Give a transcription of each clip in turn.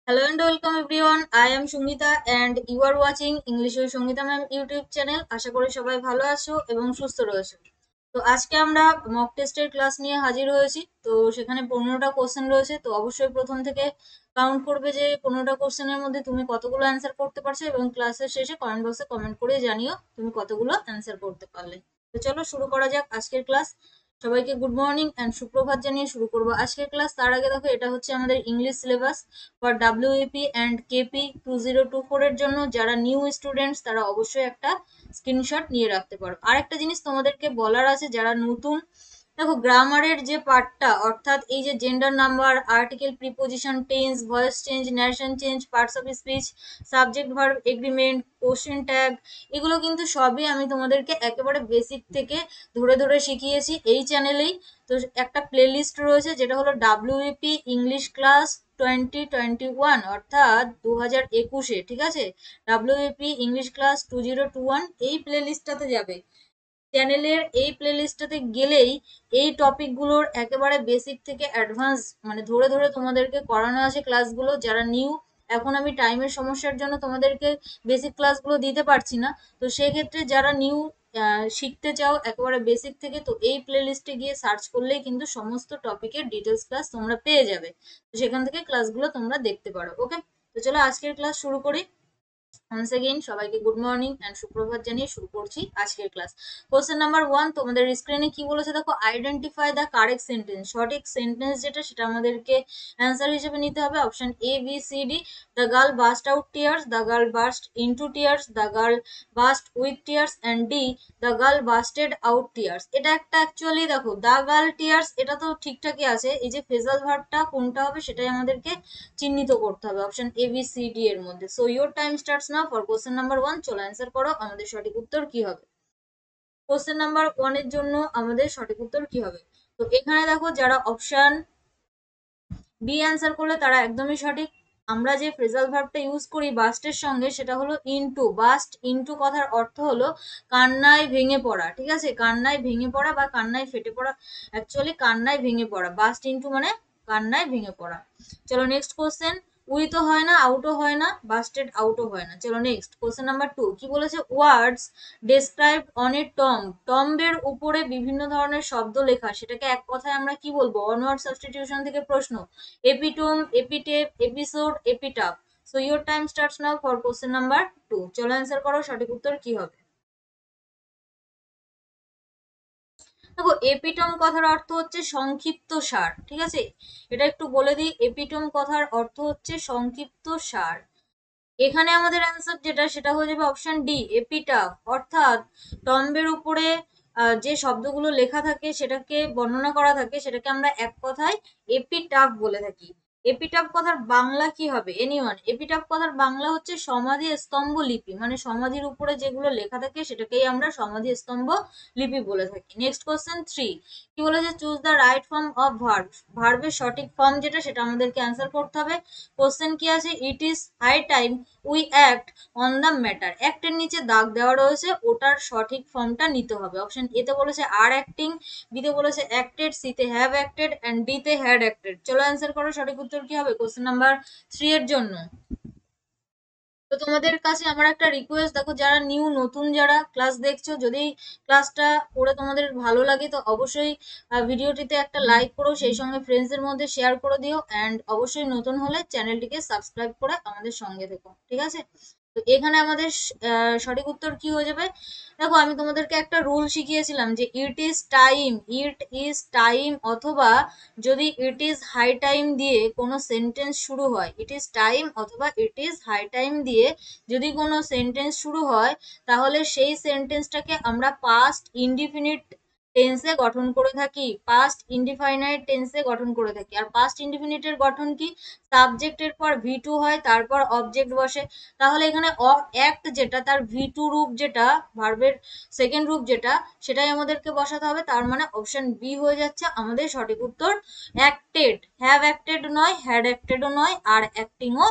Hello and welcome everyone. I am Sungita and you are watching English with Sungita ma'am YouTube channel. আশা করি সবাই ভালো আছো এবং সুস্থ রয়েছো। তো আজকে আমরা মক টেস্টের ক্লাস নিয়ে হাজির হয়েছি। তো সেখানে 15টা কোশ্চেন রয়েছে। তো অবশ্যই প্রথম থেকে কাউন্ট করবে যে 15টা কোশ্চেনের মধ্যে তুমি কতগুলো অ্যান্সার করতে পারছো এবং ক্লাসের শেষে কমেন্ট বক্সে কমেন্ট করে জানিও তুমি কতগুলো অ্যান্সার করতে পারলে। তো চলো শুরু করা যাক আজকের ক্লাস। সবাইকে গুড মর্নিং অ্যান্ড সুপ্রভাত জানিয়ে শুরু করবো আজকের ক্লাস। তার আগে দেখো এটা হচ্ছে আমাদের English syllabus for WAP and KP 2024 এর জন্য। যারা নিউ স্টুডেন্টস তারা অবশ্যই একটা স্ক্রিনশট নিয়ে রাখতে পারো। আরেকটা জিনিস তোমাদেরকে বলার আছে, যারা নতুন, দেখো গ্রামারের যে পার্টটা অর্থাৎ এই যে gender number, article, preposition, tense, voice change, narration change, parts of speech, subject verb, agreement, question tag, এগুলো কিন্তু সবই আমি তোমাদেরকে একেবারে বেসিক থেকে ধরে ধরে শিখিয়েছি এই চ্যানেলেই। তো একটা প্লেলিস্ট রয়েছে যেটা হলো ডাব্লিউইপি ইংলিশ ক্লাস 2021 অর্থাৎ 2021-এ, ঠিক আছে? ডাব্লিউইপি ইংলিশ ক্লাস 2021 এই প্লেলিস্টটাতে যাবে। চ্যানেলের এই প্লেলিস্টটাতে গেলেই এই টপিকগুলোর একেবারে বেসিক থেকে অ্যাডভান্স মানে ধরে ধরে তোমাদেরকে করানো আছে ক্লাসগুলো। যারা নিউ, এখন আমি টাইমের সমস্যার জন্য তোমাদেরকে বেসিক ক্লাসগুলো দিতে পারছি না। তো সেক্ষেত্রে যারা নিউ শিখতে চাও একেবারে বেসিক থেকে, তো এই প্লেলিস্টে গিয়ে সার্চ করলেই কিন্তু সমস্ত টপিকের ডিটেলস ক্লাস তোমরা পেয়ে যাবে। তো সেখান থেকে ক্লাসগুলো তোমরা দেখতে পারো। ওকে, তো চলো আজকের ক্লাস শুরু করি। once again সবাইকে গুড মর্নিং এন্ড সুপ্রভাত জানিয়ে শুরু করছি আজকের ক্লাস। কোশ্চেন নাম্বার 1 তোমাদের স্ক্রিনে কি বলেছে দেখো, আইডেন্টিফাই দ্য কারেক্ট সেন্টেন্স। সঠিক সেন্টেন্স যেটা সেটা আমাদেরকে অ্যান্সার হিসেবে নিতে হবে। Option A B C D. The girl burst out tears, the girl burst into tears, the girl burst with tears and D the girl bursted out tears. এটা একটা actually দেখো দ্য গার্ল টিয়ার্স এটা তো ঠিকঠাকই আছে, এই যে phrasal ভার্বটা কোনটা হবে সেটাই আমাদেরকে চিহ্নিত করতে হবে option A B C D এর মধ্যে। So your time starts now for question number 1। চলো অ্যান্সার করো আমাদের সঠিক উত্তর কি হবে। কোশ্চেন নাম্বার 1 এর জন্য আমাদের সঠিক উত্তর কি হবে। তো এখানে দেখো যারা অপশন বি অ্যান্সার করলে তারা একদমই সঠিক। আমরা যে ফ্রেজাল ভার্বটা ইউজ করি বাস্টের সঙ্গে সেটা হলো ইনটু। বাস্ট ইনটু কথার অর্থ হলো কান্নায় ভেঙে পড়া, ঠিক আছে? কান্নায় ভেঙে পড়া বা কান্নায় ফেটে পড়া, অ্যাকচুয়ালি কান্নায় ভেঙে পড়া। বাস্ট ইনটু মানে কান্নায় ভেঙে পড়া। চলো নেক্সট কোশ্চেন। উইথও হয় না, আউটও হয় না, বাস্টেড আউটও হয় না। চলো নেক্সট কোশ্চেন নাম্বার 2 কি বলেছে, ওয়ার্ডস ডেসক্রাইব অন এ টম্ব। টম্বের উপরে বিভিন্ন ধরনের শব্দ লেখা, সেটাকে এক কথায় আমরা কি বলবো? অনওয়ার্ড সাবস্টিটিউশন থেকে প্রশ্ন। এপিটোম, এপিটেপ, episode, epitaph. So your time starts now for question number 2। চলো অ্যান্সার করো সঠিক উত্তর কি হবে। দেখো এপিটম কথার অর্থ হচ্ছে সংক্ষিপ্ত সার, ঠিক আছে? এটা একটু বলে দিই, এপিটম কথার অর্থ হচ্ছে সংক্ষিপ্ত সার। এখানে আমাদের অ্যান্সার যেটা সেটা হয়ে যাবে অপশন ডি এপিটাফ। অর্থাৎ টম্বের উপরে যে শব্দগুলো লেখা থাকে সেটাকে বর্ণনা করা থাকে সেটাকে আমরা এক কথায় এপিটাফ বলে থাকি। এপিটাফ কথার বাংলা কি হবে এনিওয়ান? এপিটাফ কথার বাংলা হচ্ছে সমাধি স্তম্ভ লিপি, মানে সমাধির উপরে যেগুলো লেখা থাকে সেটাকেই আমরা সমাধি স্তম্ভ লিপি বলে থাকি। নেক্সট কোশ্চেন 3 কি বলেছে, choose the right form of verb. ভার্বের সঠিক ফর্ম যেটা সেটা আমাদেরকে অ্যান্সার করতে হবে। কোশ্চেন কি আছে, it is high time we act on the matter. অ্যাক্টের নিচে দাগ দেওয়া রয়েছে, ওটার সঠিক ফর্মটা নিতে হবে। অপশন এ তে বলেছে আর অ্যাক্টিং, বি তে বলেছে অ্যাক্টেড, সি তে হ্যাভ অ্যাক্টেড এন্ড ডি তে হ্যাড অ্যাক্টেড। চলো অ্যান্সার করো সঠিক উত্তর কি হবে কোশ্চেন নাম্বার 3 এর জন্য। তো তোমাদের কাছে আমার একটা রিকোয়েস্ট, দেখো যারা নিউ নতুন যারা ক্লাস দেখছো, যদি ক্লাসটা করে তোমাদের ভালো লাগে তো অবশ্যই ভিডিওটিতে একটা লাইক করো, সেই সঙ্গে ফ্রেন্ডসদের মধ্যে শেয়ার করে দিও অ্যান্ড অবশ্যই নতুন হলে চ্যানেলটিকে সাবস্ক্রাইব করে আমাদের সঙ্গে থেকো, ঠিক আছে? তো এখানে আমাদের সঠিক উত্তর কি হয়ে যাবে। দেখো আমি তোমাদেরকে একটা রুল শিখিয়েছিলাম যে it is time, it is time, অথবা যদি ইট ইজ হাই টাইম দিয়ে কোনো সেন্টেন্স শুরু হয়, ইট ইজ টাইম অথবা ইট ইজ হাই টাইম দিয়ে যদি কোনো সেন্টেন্স শুরু হয়, তাহলে সেই সেন্টেন্সটাকে আমরা পাস্ট ইনডিফিনিট টেন্সে গঠন করে থাকি, পাস্ট ইনডিফাইনাইট টেন্সে গঠন করে থাকি। আর পাস্ট ইনডিফিনিটের গঠন কি, সাবজেক্টের পর ভি টু হয়, তারপর অবজেক্ট বসে। তাহলে এখানে অ্যাক্ট যেটা তার ভি টু রূপ, যেটা ভার্বের সেকেন্ড রূপ যেটা, সেটাই আমাদেরকে বসাতে হবে। তার মানে অপশন বি হয়ে যাচ্ছে আমাদের সঠিক উত্তর, অ্যাক্টেড। হ্যাভ অ্যাক্টেড নয়, হ্যাড অ্যাক্টেডও নয়, আর অ্যাক্টিংও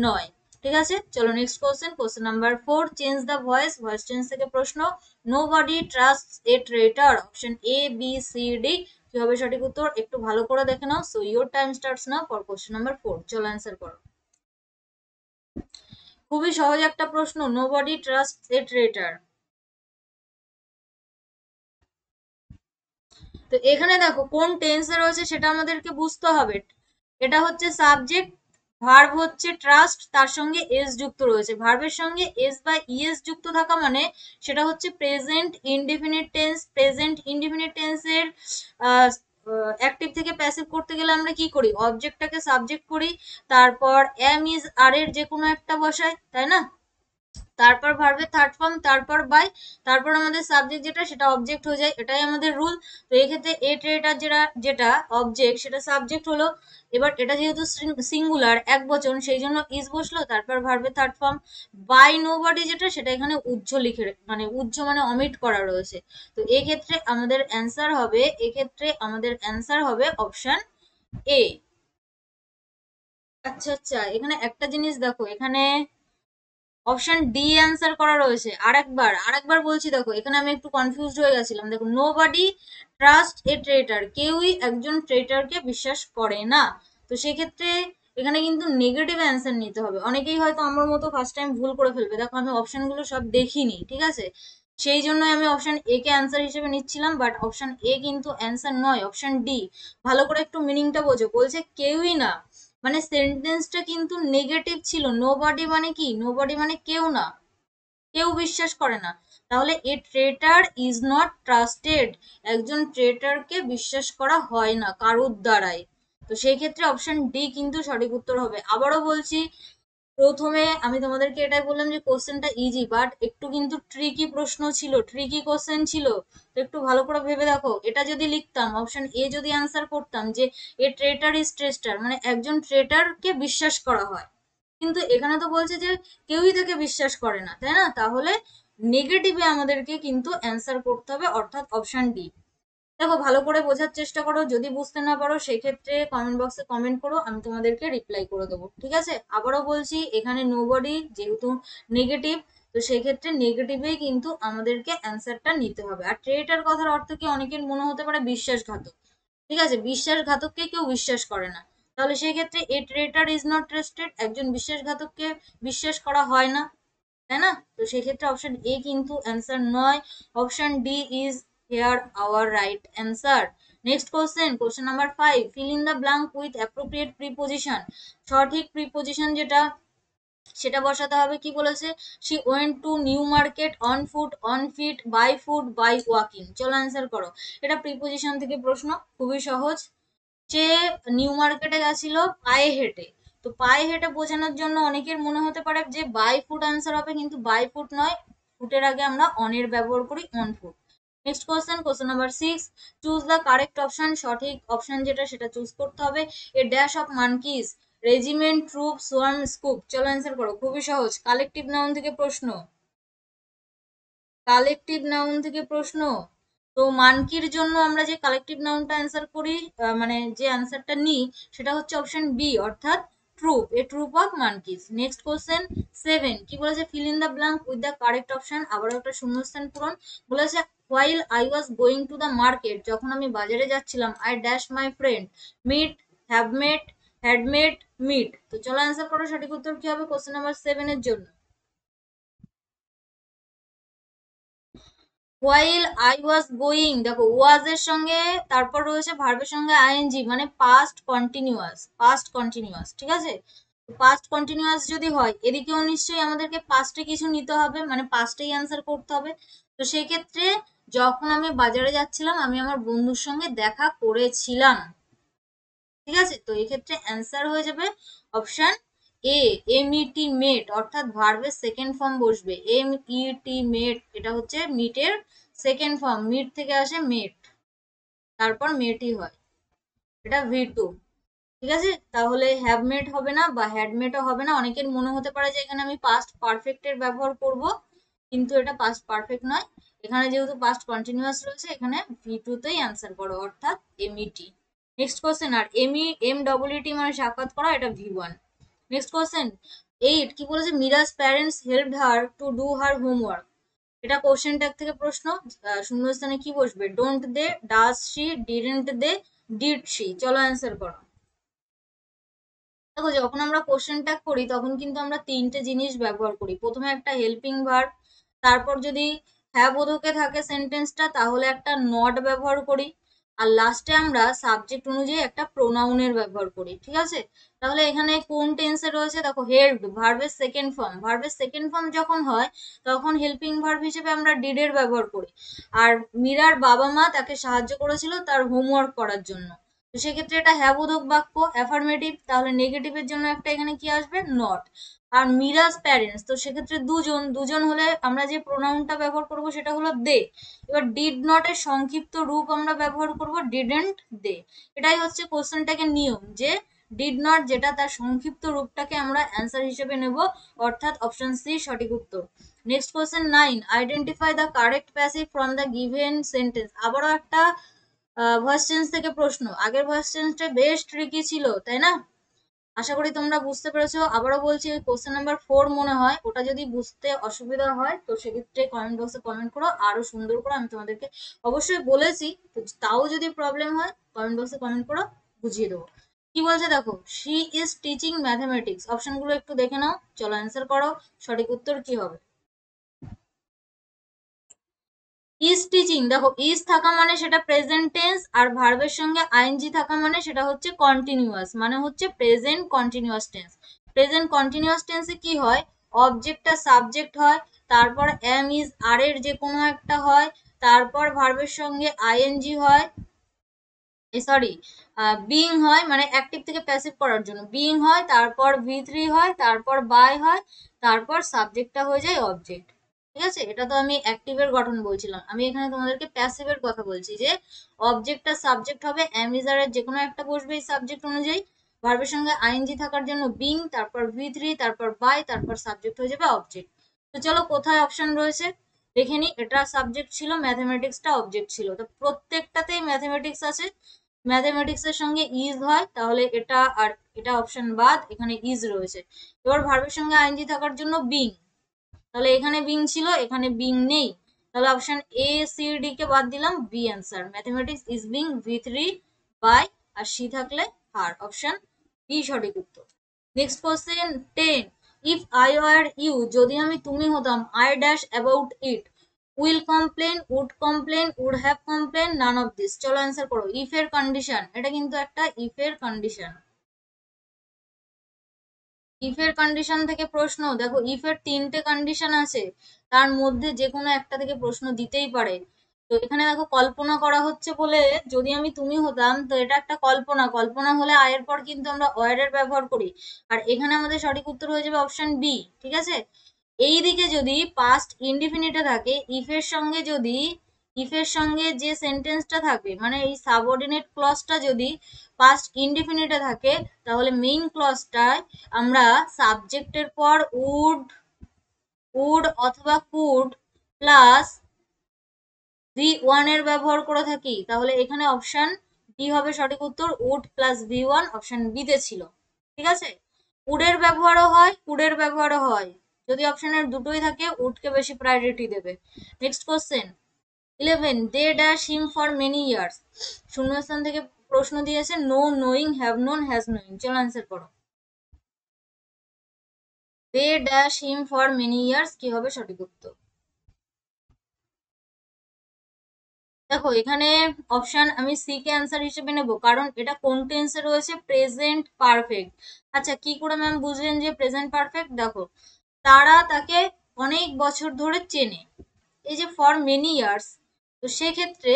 নয়। ঠিক আছে, চলো next question. Question number 4 change the voice. Voice change থেকে প্রশ্ন। Nobody trusts a traitor. Option A B C D. কি হবে সঠিক উত্তর একটু ভালো করে দেখে নাও। So your time starts now for question number 4। চলো অ্যান্সার করো। খুবই সহজ একটা প্রশ্ন, নোবডি ট্রাস্ট এ ট্রেটার। তো এখানে দেখো কোন টেন্সে রয়েছে সেটা আমাদেরকে বুঝতে হবে। এটা হচ্ছে সাবজেক্ট, ভার্ব হচ্ছে ট্রাস্ট, তার সঙ্গে এস যুক্ত রয়েছে। ভার্বের সঙ্গে এস বা ইএস যুক্ত থাকা মানে সেটা হচ্ছে present indefinite tense. Present indefinite টেন্সের অ্যাক্টিভ থেকে প্যাসিভ করতে গেলে আমরা কি করি, অবজেক্টটাকে সাবজেক্ট করি, তারপর এম ইজ আর এর যে কোনো একটা বসাই, তাই না? তারপর ভার্বের থার্ড ফর্ম, তারপর বাই, তারপর আমাদের সাবজেক্ট যেটা সেটা অবজেক্ট হয়ে যায়, এটাই আমাদের রুল। তো এই ক্ষেত্রে এ ট্রেটার যেটা যেটা অবজেক্ট সেটা সাবজেক্ট হলো। এবার এটা যেহেতু সিঙ্গুলার এক বচন সেই জন্য ইজ বসলো, তারপর ভার্বের থার্ড ফর্ম। বাই নোবডি যেটা সেটা এখানে উজ্জ লিখে মানে উজ্জ মানে অমিট করা রয়েছে। তো এক্ষেত্রে আমাদের অ্যান্সার হবে, এক্ষেত্রে আমাদের অ্যান্সার হবে অপশন এ। আচ্ছা আচ্ছা, এখানে একটা জিনিস দেখো, এখানে অপশন ডি অ্যান্সার করা রয়েছে। আরেকবার আরেকবার বলছি, দেখো এখানে আমি একটু কনফিউজড হয়ে গেছিলাম। দেখো, নোবডি ট্রাস্ট এ ট্রেটার, কেউই একজন ট্রেটারকে বিশ্বাস করে না। তো সেক্ষেত্রে এখানে কিন্তু নেগেটিভ অ্যান্সার নিতে হবে। অনেকেই হয়তো আমার মতো ফার্স্ট টাইম ভুল করে ফেলবে। দেখো আমি অপশনগুলো সব দেখিনি, ঠিক আছে? সেই জন্যই আমি অপশন এ কে অ্যান্সার হিসেবে নিচ্ছিলাম, বাট অপশন এ কিন্তু অ্যান্সার নয়, অপশন ডি। ভালো করে একটু মিনিংটা বোঝো, বলছে কেউই না, মানে সেন্টেন্সটা কিন্তু নেগেটিভ ছিল। নোবডি মানে কি, নোবডি মানে কেউ না, কেউ বিশ্বাস করে না। তাহলে এ ট্রেটার ইজ নট ট্রাস্টেড, একজন ট্রেটারকে বিশ্বাস করা হয় না কারোর দ্বারাই। তো সেই ক্ষেত্রে অপশন ডি কিন্তু সঠিক উত্তর হবে। আবারও বলছি, প্রথমে আমি তোমাদেরকে এটাই বললাম যে কোশ্চেনটা ইজি, বাট একটু কিন্তু ট্রিকি প্রশ্ন ছিল, ট্রিকি কোশ্চেন ছিল। তো একটু ভালো করে ভেবে দেখো, এটা যদি লিখতাম অপশন এ, যদি অ্যান্সার করতাম যে এ ট্রেটার ইজ ট্রেস্টার, মানে একজন ট্রেটারকে বিশ্বাস করা হয়, কিন্তু এখানে তো বলছে যে কেউই তাকে বিশ্বাস করে না, তাই না? তাহলে নেগেটিভে আমাদেরকে কিন্তু অ্যান্সার করতে হবে, অর্থাৎ অপশন ডি। দেখো ভালো করে বোঝার চেষ্টা করো, যদি বুঝতে না পারো সেক্ষেত্রে কমেন্ট বক্সে কমেন্ট করো, আমি তোমাদেরকে রিপ্লাই করে দেবো, ঠিক আছে? আবারও বলছি, এখানে নোবডি যেহেতু নেগেটিভ, তো সেক্ষেত্রে নেগেটিভেই কিন্তু আমাদেরকে অ্যান্সারটা নিতে হবে। আর ট্রেটার কথার অর্থ কি, অনেকের মনে হতে পারে বিশ্বাসঘাতক, ঠিক আছে? বিশ্বাসঘাতককে কেউ বিশ্বাস করে না, তাহলে সেই ক্ষেত্রে এ ট্রেটার ইজ নট ট্রাস্টেড, একজন বিশ্বাসঘাতককে বিশ্বাস করা হয় না, তাই না? তো সেক্ষেত্রে অপশন এ কিন্তু অ্যান্সার নয়, option D is here our right answer. Next question, question number 5, fill in the blank with appropriate preposition. সঠিক প্রিপোজিশন যেটা সেটা বসাতে হবে। কি বলেছে, she went to New Market on foot, on feet, by foot, by walking. চলো answer করো। এটা প্রিপোজিশন থেকে প্রশ্ন, খুবই সহজ। যে নিউ মার্কেটে গেছিল পায়ে হেঁটে, তো পায়ে হেঁটে বোঝানোর জন্য অনেকের মনে হতে পারে যে বাই ফুট অ্যান্সার হবে, কিন্তু বাই ফুট নয়, ফুটের আগে আমরা অনের ব্যবহার করি, on foot. Next question, question number 6, choose the correct option. সঠিক অপশন যেটা সেটা চুজ করতে হবে। A dash of monkeys, regiment, troop, swarm, scoop. চলো অ্যান্সার করো, খুবই সহজ, কালেকটিভ নাউন থেকে প্রশ্ন, কালেকটিভ নাউন থেকে প্রশ্ন। তো মানকির জন্য আমরা যে কালেকটিভ নাউনটা অ্যান্সার করি, মানে যে অ্যান্সারটা নিই, সেটা হচ্ছে অপশন বি, অর্থাৎ troop, a troop of monkeys. Next question 7, কি বলেছে, fill in the blank with the correct option. আবার একটা শূন্যস্থান পূরণ। বলেছে while I was going to the market, যখন আমি বাজারে যাচ্ছিলাম, I dash my friend, meet, have met, had met, meet. তো চলো অ্যান্সার করো, সঠিক উত্তর কি হবে কোশ্চেন নাম্বার 7 এর জন্য? হোয়াইল আই ওয়াজ গোয়িং, দেখো ওয়াজ এর সঙ্গে তারপর রয়েছে ভার্বের সঙ্গে আইএনজি, মানে পাস্ট কন্টিনিউয়াস, পাস্ট কন্টিনিউয়াস, ঠিক আছে? পাস্ট কন্টিনিউয়াস যদি হয়, এদিকেও নিশ্চয়ই আমাদেরকে পাস্টে কিছু নিতে হবে, মানে পাস্টেই অ্যান্সার করতে হবে। তো সেই ক্ষেত্রে যখন আমি বাজারে যাচ্ছিলাম আমি আমার বন্ধুর সঙ্গে দেখা করেছিলাম, ঠিক আছে? তো এক্ষেত্রে অ্যান্সার হয়ে যাবে অপশন এ, এমইটি মেট, অর্থাৎ ভার্বের সেকেন্ড ফর্ম বসবে, এমইটি মেট, এটা হচ্ছে মিটের সেকেন্ড ফর্ম, মিট থেকে আসে মেট, তারপর মেটই হয়, এটা ভি2, ঠিক আছে? তাহলে হ্যাভ মেট হবে না বা হ্যাড মেটও হবে না। অনেকের মনে হতে পারে যে এখানে আমি পাস্ট পারফেক্টের ব্যবহার করব, কিন্তু এটা পাস্ট পারফেক্ট নয়। এখানে যেহেতু পাস্ট কন্টিনিউয়াস রয়েছে, এখানে ভি2তেই অ্যান্সার করো, অর্থাৎ এমইটি। নেক্সট কোশ্চেন, আর এম ডবল ইটি মানে সাক্ষাৎ করা, এটা ভি1। নেক্সট কোশ্চেন 8, কি বলেছে, Miraj parents helped her to do her homework. এটা কোশ্চেন ট্যাগ থেকে প্রশ্ন, শূন্যস্থানে কি বসবে, don't they, does she, didn't they, did she. চলো অ্যান্সার করো। দেখো যখন আমরা কোশ্চেন ট্যাগ করি তখন কিন্তু আমরা তিনটে জিনিস ব্যবহার করি। প্রথমে একটা হেল্পিং ভার্ব, তারপর যদি হ্যাঁ বোধকে থাকে সেন্টেন্সটা তাহলে একটা নট ব্যবহার করি, আর লাস্টে আমরা সাবজেক্ট অনুযায়ী একটা প্রোনাউনের ব্যবহার করি। ঠিক আছে, তাহলে এখানে কোন টেন্সে রয়েছে দেখো, হেল্পড ভার্বের সেকেন্ড ফর্ম। ভার্বের সেকেন্ড ফর্ম যখন হয় তখন হেল্পিং ভার্ব হিসেবে আমরা ডিডের ব্যবহার করি। আর মীরার বাবা মা তাকে সাহায্য করেছিল তার হোমওয়ার্ক করার জন্য। তো সেক্ষেত্রে এটা হ্যাঁ বোধক বাক্য, অ্যাফার্মেটিভ, তাহলে নেগেটিভের জন্য একটা এখানে কি আসবে, নট। আর মিরাজ প্যারেন্টস, তো সেক্ষেত্রে দুজন, দুজন হলে আমরা যে প্রোনাউনটা ব্যবহার করব সেটা হলো দে। এবার ডিড নট এর সংক্ষিপ্ত রূপ আমরা ব্যবহার করব ডিডেন্ট দে। এটাই হচ্ছে কোশ্চেনটাকে নিয়ম, যে ডিড নট যেটা তার সংক্ষিপ্ত রূপটাকে আমরা অ্যান্সার হিসেবে নেব, অর্থাৎ অপশন সি সঠিক উত্তর। Next question 9, identify the correct passive from the given sentence. আবারও একটা ভয়েস চেঞ্জ থেকে প্রশ্ন। আগের ভয়েস চেঞ্জটা বেশ ট্রিকি ছিল, তাই না? আশা করি তোমরা বুঝতে পেরেছো। আবারও বলছি, ওই কোশ্চেন নাম্বার 4 মনে হয়, ওটা যদি বুঝতে অসুবিধা হয় তো সেক্ষেত্রে কমেন্ট বক্সে কমেন্ট করো, আরো সুন্দর করে আমি তোমাদেরকে অবশ্যই বলেছি, তো তাও যদি প্রবলেম হয় কমেন্ট বক্সে কমেন্ট করো, বুঝিয়ে দেবো। কি বলছে দেখো, শি ইজ টিচিং ম্যাথমেটিক্স। অপশনগুলো একটু দেখে নাও, চলো অ্যান্সার করো। সঠিক উত্তর কি হবে? ইজ টিচিং, দেখো ইজ থাকা মানে সেটা প্রেজেন্ট টেন্স, আর ভার্বের সঙ্গে আইএনজি থাকা মানে সেটা হচ্ছে কন্টিনিউয়াস, মানে হচ্ছে present continuous tense. Present continuous টেন্সে কি হয়, অবজেক্টটা সাবজেক্ট হয়, তারপর এম ইজ আর এর যে কোনো একটা হয়, তারপর ভার্বের সঙ্গে আইএনজি হয়, সরি, বিং হয়, মানে অ্যাক্টিভ থেকে প্যাসিভ করার জন্য বিং হয়, তারপর ভি3 হয়, তারপর বাই হয়, তারপর সাবজেক্টটা হয়ে যায় অবজেক্ট। ঠিক আছে, এটা তো আমি অ্যাক্টিভের গঠন বলছিলাম, আমি এখানে তোমাদেরকে প্যাসিভের কথা বলছি, যে অবজেক্টটা সাবজেক্ট হবে, অ্যামিজারের যে কোনো একটা বসবে এই সাবজেক্ট অনুযায়ী, ভার্বের সঙ্গে আইএনজি থাকার জন্য বিং, তারপর ভি3, তারপর বাই, তারপর সাবজেক্ট হয়ে যাবে অবজেক্ট। তো চলো কোথায় অপশন রয়েছে দেখে নি। এটা সাবজেক্ট ছিল, ম্যাথমেটিক্সটা অবজেক্ট ছিল, তো প্রত্যেকটাতেই ম্যাথমেটিক্স আছে। ম্যাথমেটিক্স এর সঙ্গে ইজ হয়, তাহলে এটা আর এটা অপশন বাদ, এখানে ইজ রয়েছে। এবার ভার্বের সঙ্গে আইএনজি থাকার জন্য বিং, তাহলে এখানে বিং ছিল, এখানে বিং নেই, তাহলে অপশন এ সি ডি কে বাদ দিলাম, B answer. Mathematics is being ভি3 বাই, আর সি থাকলে হার, অপশন বি সঠিক উত্তর। Next question 10, if I were you, যদি আমি তুমি হতাম, I dash about it, will complain, would complain, would have complain, none of this. চলো অ্যান্সার করো। ইফ এর কন্ডিশন, এটা কিন্তু একটা ইফ এর কন্ডিশন। ইফ এর কন্ডিশন থেকে প্রশ্ন, দেখো ইফ এর তিনটে কন্ডিশন আছে, তার মধ্যে যে কোনো একটা থেকে প্রশ্ন দিতেই পারে। তো এখানে দেখো কল্পনা করা হচ্ছে বলে, যদি আমি তুমি হতাম, তো এটা একটা কল্পনা, কল্পনা হলে আয়ের পর কিন্তু আমরা ওয়ার এর ব্যবহার করি, আর এখানে আমাদের সঠিক উত্তর হয়ে যাবে অপশন বি। ঠিক আছে, এই দিকে যদি পাস্ট ইনডিফিনিটে থাকে, ইফের সঙ্গে যে সেন্টেন্সটা থাকবে, মানে এই সাবঅর্ডিনেট ক্লজটা যদি পাস্ট ইনডিফিনিটে থাকে, তাহলে মেইন ক্লজটায় আমরা সাবজেক্টের পর উড অথবা কুড প্লাস ভি1 এর ব্যবহার করে থাকি, তাহলে এখানে অপশন ডি হবে সঠিক উত্তর। উড প্লাস ভি1 অপশন বি তে ছিল। ঠিক আছে, উডের ব্যবহারও হয়, কুডের ব্যবহারও হয়, যদি অপশনের দুটোই থাকে উডকে বেশি প্রায়োরিটি দেবে। Next question 11, they dash him for many years. শূন্যস্থান থেকে প্রশ্ন দিয়েছে, know, knowing, have known, has knowing. চলো অ্যান্সার করো। They dash him for many years, কি হবে সঠিক উত্তর? দেখো এখানে অপশন আমি সি কে অ্যান্সার হিসেবে নেব, কারণ এটা কোন টেন্সে রয়েছে, প্রেজেন্ট পারফেক্ট। আচ্ছা কি করে ম্যাম বুঝলেন যে প্রেজেন্ট পারফেক্ট? দেখো তারা তাকে অনেক বছর ধরে চেনে, এই যে ফর মেনি ইয়ার্স, তো সেক্ষেত্রে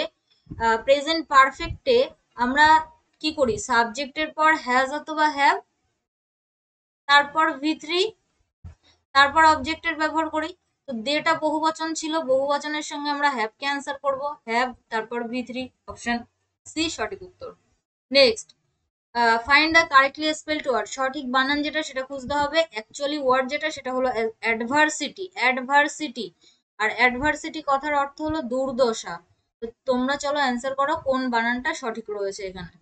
প্রেজেন্ট পারফেক্টে আমরা কি করি, সাবজেক্টের পর হ্যাজ অথবা হ্যাভ, তারপর ভি3, তারপর অবজেক্টের ব্যবহার করি। তো দেটা বহুবচন ছিল, বহুবচনের সঙ্গে আমরা হ্যাভ কে অ্যান্সার করব, হ্যাভ তারপর ভি3, অপশন সি সঠিক উত্তর। Next, find the correctly spelled word. সঠিক বানান যেটা সেটা খুঁজতে হবে। অ্যাকচুয়ালি ওয়ার্ড যেটা সেটা হলো অ্যাডভার্সিটি, অ্যাডভার্সিটি। আর অ্যাডভার্সিটি কথার অর্থ হলো দুর্দশা। তো তোমরা চলো অ্যান্সার করো কোন বানানটা সঠিক রয়েছে এখানে।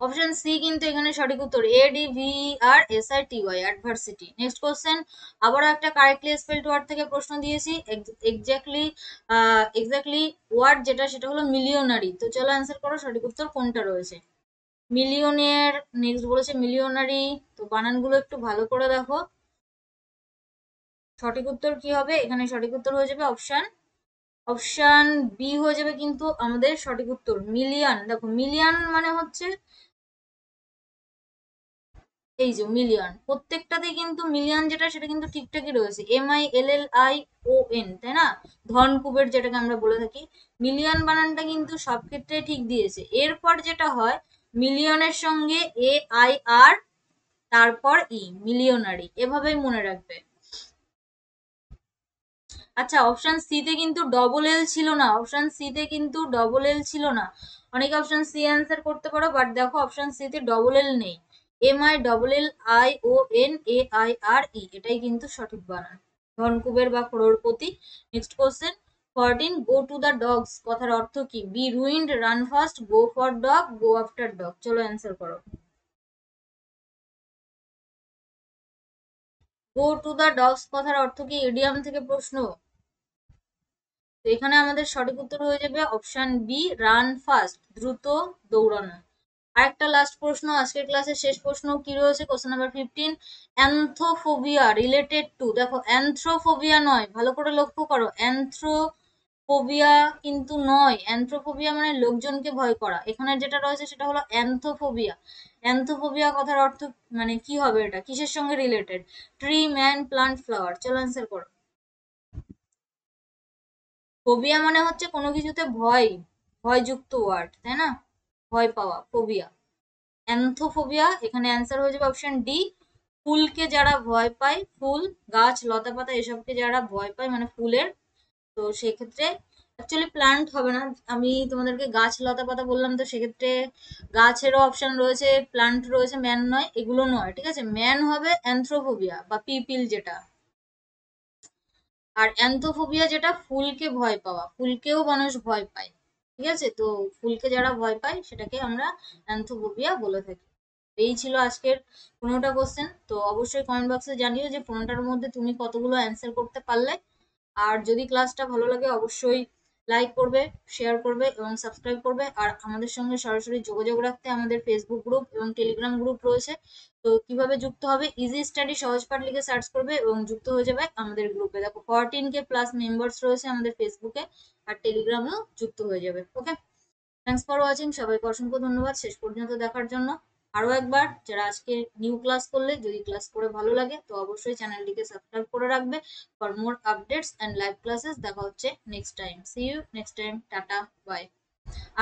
অপশন সি কিন্তু এখানে সঠিক উত্তর, ADVERSITY, অ্যাডভার্সিটি। নেক্সট কোশ্চেন, আবারও একটা কারেক্টলি স্পেলড ওয়ার্ড থেকে প্রশ্ন দিয়েছি, এক্স্যাক্টলি ওয়ার্ড যেটা সেটা হলো মিলিয়নারি। তো চলো অ্যান্সার করো সঠিক উত্তর কোনটা রয়েছে। মিলিয়নিয়ার, নেক্সট বলেছে মিলিয়নারি। তো বানানগুলো একটু ভালো করে দেখো। সঠিক উত্তর কি হবে? এখানে সঠিক উত্তর হয়ে যাবে অপশন বি হয়ে যাবে কিন্তু আমাদের সঠিক উত্তর। মিলিয়ন, দেখো মিলিয়ন মানে হচ্ছে এই যে মিলিয়ন, প্রত্যেকটাতেই কিন্তু মিলিয়ন যেটা সেটা কিন্তু ঠিকঠাকই রয়েছে, MILLION, তাই না? ধনকুবের যেটাকে আমরা বলে থাকি, মিলিয়ন বানানটা কিন্তু সব ক্ষেত্রে ঠিক দিয়েছে। এরপর যেটা হয়, মিলিয়নের সঙ্গে AIR, তারপর মিলিয়নারি, এভাবেই মনে রাখবে। আচ্ছা, অপশন সি তে কিন্তু ডবল এল ছিল না, অপশন সি তে কিন্তু ডবল এল ছিল না। অনেকে অপশন সি অ্যান্সার করতে পারো, বাট দেখো অপশন সি তে ডবল এল নেই, MILLIONAIRE, এটাই কিন্তু সঠিক বানান, ধনকুবের বা crorepati। Next question 14, go to the dogs কথার অর্থ কি? Be ruined, run fast, go for dog, go after dog. চলো অ্যান্সার করো। গো টু দ্য ডগস কথার অর্থ কি? ইডিয়াম থেকে প্রশ্ন। তো এখানে আমাদের সঠিক উত্তর হয়ে যাবে অপশন বি, রান ফাস্ট, দ্রুত দৌড়ানো। আরেকটা লাস্ট প্রশ্ন, আজকের ক্লাসের শেষ প্রশ্ন কি রয়েছে? কোশ্চেন নাম্বার 15, অ্যান্থোফোবিয়া রিলেটেড টু, দেখো অ্যান্থ্রোফোবিয়া নয়, ভালো করে লক্ষ্য করো, অ্যান্থ্রোফোবিয়া কিন্তু নয়, অ্যান্থ্রোফোবিয়া মানে লোকজনকে ভয় করা, এখানে যেটা রয়েছে সেটা হলো অ্যান্থোফোবিয়া। অ্যান্থোফোবিয়া কথার অর্থ মানে কি হবে? এটা কিসের সঙ্গে related? Tree, man, plant, flower. চলো অ্যান্সার করো। ফোবিয়া মানে হচ্ছে কোনো কিছুতে ভয়, ভয়যুক্ত ওয়ার্ড, তাই না? ভয় পাওয়া, ফোবিয়া। অ্যান্থোফোবিয়া, এখানে অ্যান্সার হয়ে যাবে অপশন ডি, ফুলকে যারা ভয় পায়, ফুল, গাছ, লতা পাতা এসবকে যারা ভয় পায় মানে ফুলের, তো সেক্ষেত্রে অ্যাকচুয়ালি প্লান্ট হবে না, আমি তোমাদেরকে গাছ লতা পাতা বললাম, তো সেক্ষেত্রে গাছেরও অপশন রয়েছে, প্লান্ট রয়েছে, ম্যান নয়, এগুলো নয়, ঠিক আছে? ম্যান হবে অ্যান্থ্রোফোবিয়া বা পিপিল যেটা, আর অ্যান্থোফোবিয়া যেটা ফুলকে ভয় পাওয়া, ফুলকেও মানুষ ভয় পায়, ঠিক আছে? তো ফুলকে যারা ভয় পায় সেটাকে আমরা অ্যান্থোফোবিয়া বলে থাকি। এই ছিল আজকের 15টা কোশ্চেন। তো অবশ্যই কমেন্ট বক্সে জানিও যে 15টার মধ্যে তুমি কতগুলো অ্যান্সার করতে পারলে। আর যদি ক্লাসটা ভালো লাগে অবশ্যই লাইক করবে, শেয়ার করবে এবং সাবস্ক্রাইব করবে। আর আমাদের সঙ্গে সরাসরি যোগাযোগ রাখতে আমাদের ফেসবুক গ্রুপ এবং টেলিগ্রাম গ্রুপ রয়েছে। তো কিভাবে যুক্ত হবে? ইজি স্টাডি সহজ পাঠ লিখে সার্চ করবে এবং যুক্ত হয়ে যাবে আমাদের গ্রুপে। দেখো 14K প্লাস মেম্বার্স রয়েছে আমাদের ফেসবুকে, আর টেলিগ্রামেও যুক্ত হয়ে যাবে। ওকে, থ্যাংকস ফর ওয়াচিং, সবাইকে অসংখ্য ধন্যবাদ শেষ পর্যন্ত দেখার জন্য। আরো একবার, যারা আজকে নিউ ক্লাস করলে, যদি ক্লাস করে ভালো লাগে তো অবশ্যই চ্যানেলটিকে সাবস্ক্রাইব করে রাখবে for more updates and live classes. দেখা হচ্ছে next time, see you next time, tata, bye.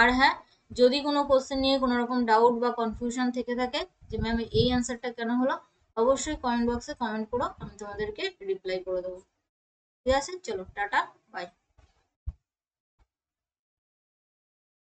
আর হ্যাঁ, যদি কোনো কোশ্চেন নিয়ে কোনো রকম ডাউট বা কনফিউশন থেকে থাকে যে ম্যাম এই অ্যান্সারটা কেন হলো, অবশ্যই কমেন্ট বক্সে কমেন্ট করো, আমি তোমাদেরকে রিপ্লাই করে দেবো। ঠিক আছে, চলো টাটা, বাই।